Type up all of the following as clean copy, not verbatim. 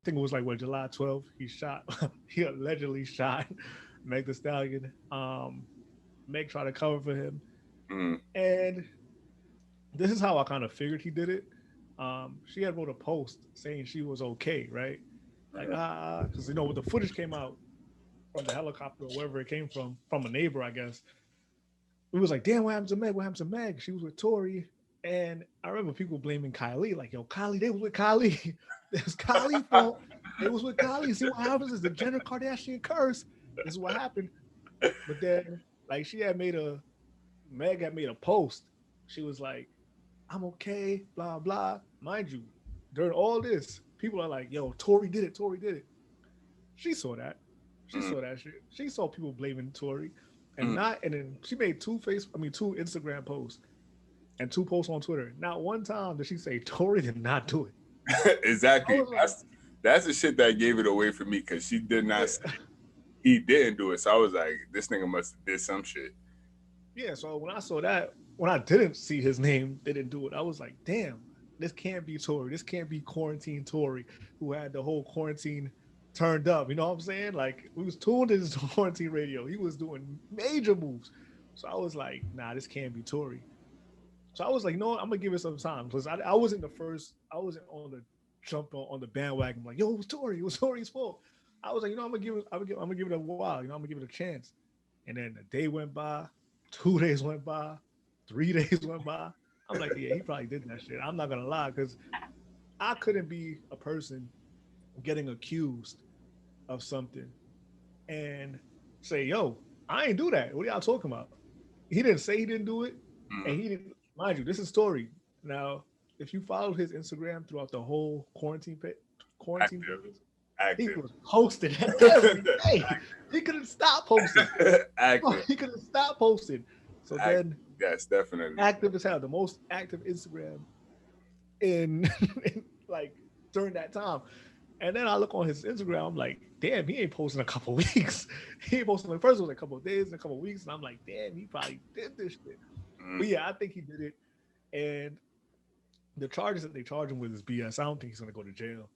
think it was like what July 12th. He shot. He allegedly shot Meg The Stallion. Meg tried to cover for him, Mm. and this is how I kind of figured he did it. She had wrote a post saying she was okay, right? Like because when the footage came out from the helicopter or wherever it came from a neighbor, I guess. It was like, damn, what happened to Meg? What happened to Meg? She was with Tory. And I remember people blaming Kylie, like, yo, Kylie, they was with Kylie. It's Kylie's fault. They was with Kylie. See what happens is the Jenner Kardashian curse. This is what happened. But then, like, Meg had made a post. She was like, I'm okay, blah, blah. Mind you, during all this, people are like, yo, Tory did it. Tory did it. She saw that. She Mm. saw that shit. She saw people blaming Tory, Mm. and then she made two Instagram posts and two posts on Twitter. Not one time did she say Tory did not do it. I Exactly. was like, That's the shit that gave it away for me because she did not say yeah, he didn't do it. So I was like, this nigga must have did some shit. yeah. So when I saw that, when I didn't see his name, they didn't do it. I was like, damn, this can't be Tory. This can't be quarantine Tory, who had the whole quarantine turned up. You know what I'm saying? Like we was tuned in his quarantine radio. He was doing major moves. So I was like, nah, this can't be Tory. So I was like, you know what? I'm gonna give it some time because I wasn't the first. I wasn't on the jump on the bandwagon. Like, yo, it was Tory. It was Tory's fault. I was like, you know, I'm gonna give it a while. You know, I'm gonna give it a chance. And then a day went by, 2 days went by, 3 days went by. I'm like, yeah, he probably did that shit. I'm not gonna lie because I couldn't be a person getting accused of something and say, yo, I ain't do that. What are y'all talking about? He didn't say he didn't do it, and Mm. he didn't. Mind you, this is story. Now, if you followed his Instagram throughout the whole quarantine Active. phase, he Active. was posting every day. He couldn't stop posting. Active. He couldn't stop posting. So Active. then, Yes, definitely. active as hell, the most active Instagram in, in like during that time. And then I look on his Instagram, I'm like, damn, he ain't posting a couple weeks. He ain't posting like first it was a couple of days and a couple of weeks, and I'm like, damn, he probably did this shit. Mm. But yeah, I think he did it. And the charges that they charge him with is BS. I don't think he's gonna go to jail,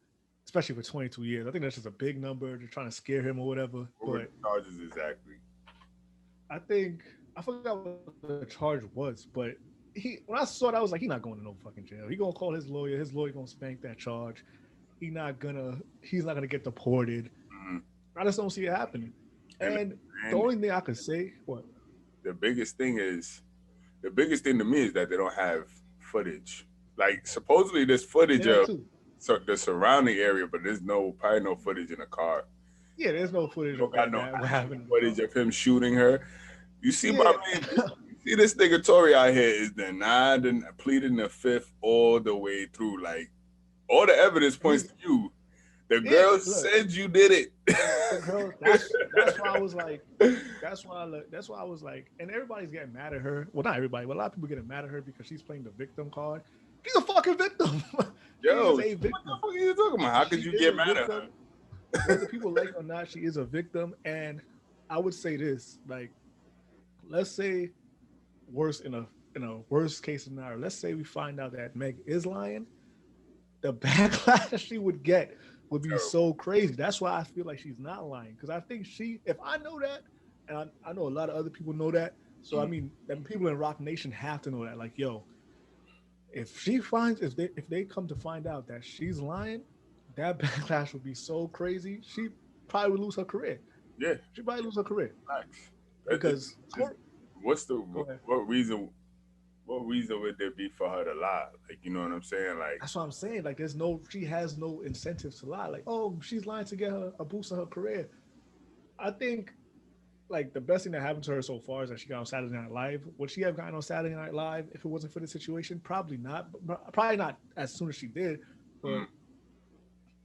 especially for 22 years. I think that's just a big number. They're trying to scare him or whatever. What were the But charges exactly? I think I forgot what the charge was, but when I saw it, I was like, he's not going to no fucking jail. He gonna call his lawyer. His lawyer gonna spank that charge. He's not gonna get deported. Mm. I just don't see it happening. And And the and only thing I could say, what? the biggest thing is the biggest thing to me is that they don't have footage. Like supposedly there's footage Yeah, that of too. the surrounding area, but there's probably no footage in the car. Yeah, there's no You footage don't of got that. no That what actual happened in the car. footage of him shooting her. You see my Yeah, man, you see this nigga Tory out here is denied and pleading the fifth all the way through. Like all the evidence points he, to you. The yeah. girl Look, said you did the girl. it. That's why I was like, that's why I was like, and everybody's getting mad at her. Well, not everybody, but a lot of people getting mad at her because she's playing the victim card. She's a fucking victim. She Yo, is what a the victim. fuck are you talking about? How She could you is get a mad at her? victim. Whether people like it or not, she is a victim. And I would say this, like, let's say worst in a worst case scenario, let's say we find out that Meg is lying, the backlash she would get would be Terrible. so crazy. That's why I feel like she's not lying. Because I think if I know that, and I know a lot of other people know that, so I Mm. mean, then people in Rock Nation have to know that. Like, yo, if they come to find out that she's lying, that backlash would be so crazy. She probably would lose her career. Yeah, She probably lose her career facts. because What's the go ahead. what reason? What reason would there be for her to lie? Like, you know what I'm saying? Like, That's what I'm saying. Like, she has no incentive to lie. Like, oh, she's lying to get her a boost in her career. I think like the best thing that happened to her so far is that she got on Saturday Night Live. Would she have gotten on Saturday Night Live if it wasn't for the situation? Probably not. Probably not as soon as she did. mm,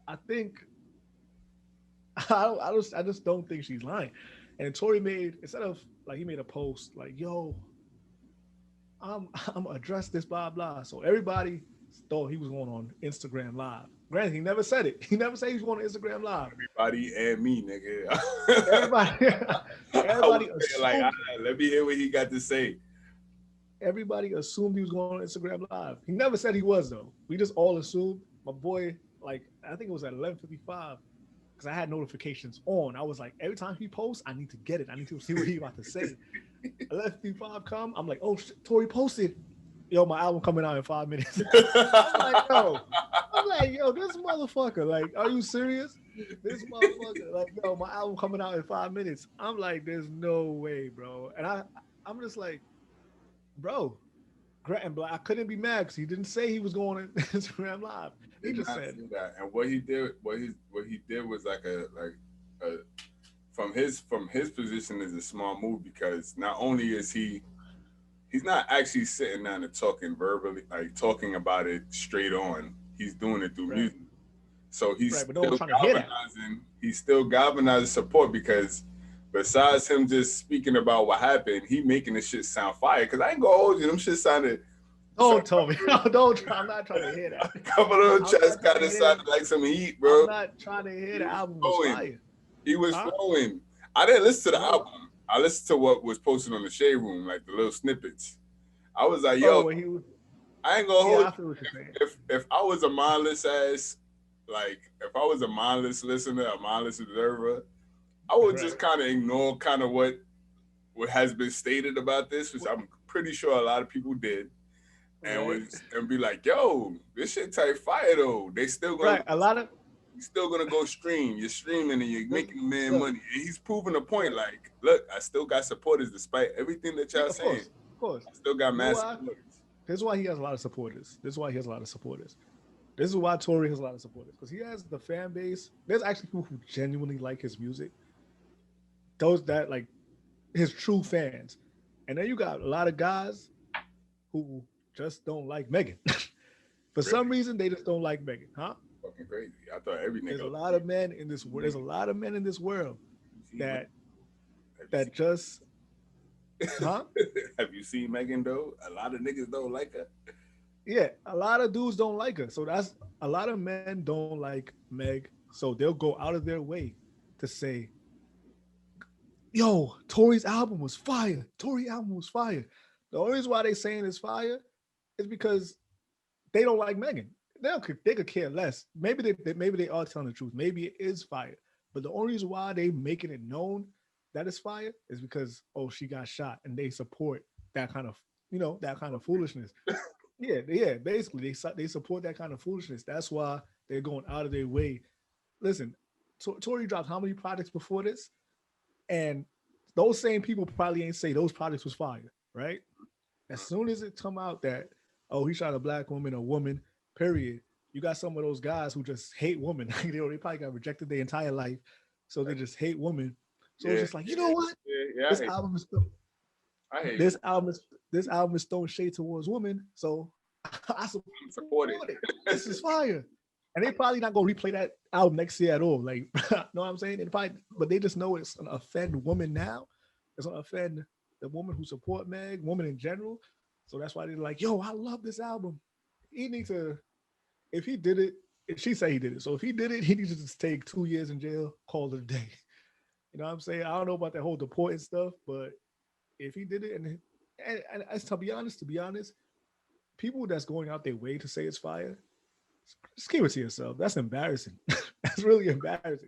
But I think I just don't think she's lying. And Tory made instead of like he made a post like, "Yo, I'm gonna address this blah blah." So everybody thought he was going on Instagram Live. Granted, he never said it. He never said he was going on Instagram Live. everybody and me, nigga. Everybody, I was everybody saying, like, assumed let me hear what he got to say. everybody assumed he was going on Instagram Live. He never said he was though. We just all assumed. My boy like I think it was at 11:55 because I had notifications on. I was like, every time he posts, I need to get it. I need to see what he about to say. 11:55 come, I'm like, oh, Tory posted, yo, my album coming out in 5 minutes. I'm like, yo, this motherfucker, like, are you serious? This motherfucker, like, yo, my album coming out in 5 minutes. I'm like, there's no way, bro. And I'm just like, bro, and I couldn't be mad because he didn't say he was going to Instagram Live. He Did just not said see that. And what he did was like a from his position is a small move because not only is he's not actually sitting down and talking verbally, like talking about it straight on. He's doing it through right, music. So right, but no one's trying to hear that. he's still galvanizing support because besides him just speaking about what happened, he making the shit sound fire. Cause I ain't gonna hold you, them shit sounded. Don't tell me. Don't. I'm not trying to hear that. A couple of them tracks kind of sounded like some heat, bro. I'm not trying to hear the album was fire. He was flowing. I didn't listen to the No. album. I listened to what was posted on the Shade Room, like the little snippets. I was like, yo, I ain't gonna hold you. If I was a mindless ass, like if I was a mindless listener, a mindless observer, I would just kind of ignore kind of what has been stated about this, which I'm pretty sure a lot of people did. And be like, yo, this shit type fire though. They still gonna you're still gonna go stream. You're streaming and you're making the man money. And he's proving a point. Like, look, I still got supporters despite everything that y'all saying. Of course. I still got massive supporters. This is why he has a lot of supporters. This is why Tory has a lot of supporters. Because he has the fan base. There's actually people who genuinely like his music. Those that like his true fans. And then you got a lot of guys who just don't like Megan. For some reason, they just don't like Megan, huh? Fucking crazy. I thought every nigga. There's a lot of men in this world. There's a lot of men in this world that just, huh? Have you seen Megan though? A lot of niggas don't like her. Yeah, a lot of dudes don't like her. So that's a lot of men don't like Meg. So they'll go out of their way to say, yo, Tory's album was fire. Tory album was fire. The only reason why they saying it's fire is because they don't like Megan. They could care less. Maybe they are telling the truth. Maybe it is fire. But the only reason why they making it known that it's fire is because she got shot, and they support that kind of that kind of foolishness. yeah. Basically, they support that kind of foolishness. That's why they're going out of their way. Listen, Tory dropped how many projects before this, and those same people probably ain't say those projects was fire, right? As soon as it come out that he shot a black woman, a woman, period, you got some of those guys who just hate women. They probably got rejected their entire life, so they just hate women. So it's just like, you know what? This album is throwing shade towards women, so I support it. This is fire. And they probably not gonna replay that album next year at all. Like, know what I'm saying? But they just know it's gonna offend women now. It's gonna offend the woman who support Meg, women in general. So that's why they're like, yo, I love this album. He needs to, if he did it, if she say he did it. So if he did it, he needs to just take 2 years in jail, call it a day. You know what I'm saying? I don't know about that whole deporting stuff, but if he did it, and to be honest, people that's going out their way to say it's fire, just keep it to yourself. That's embarrassing. That's really embarrassing.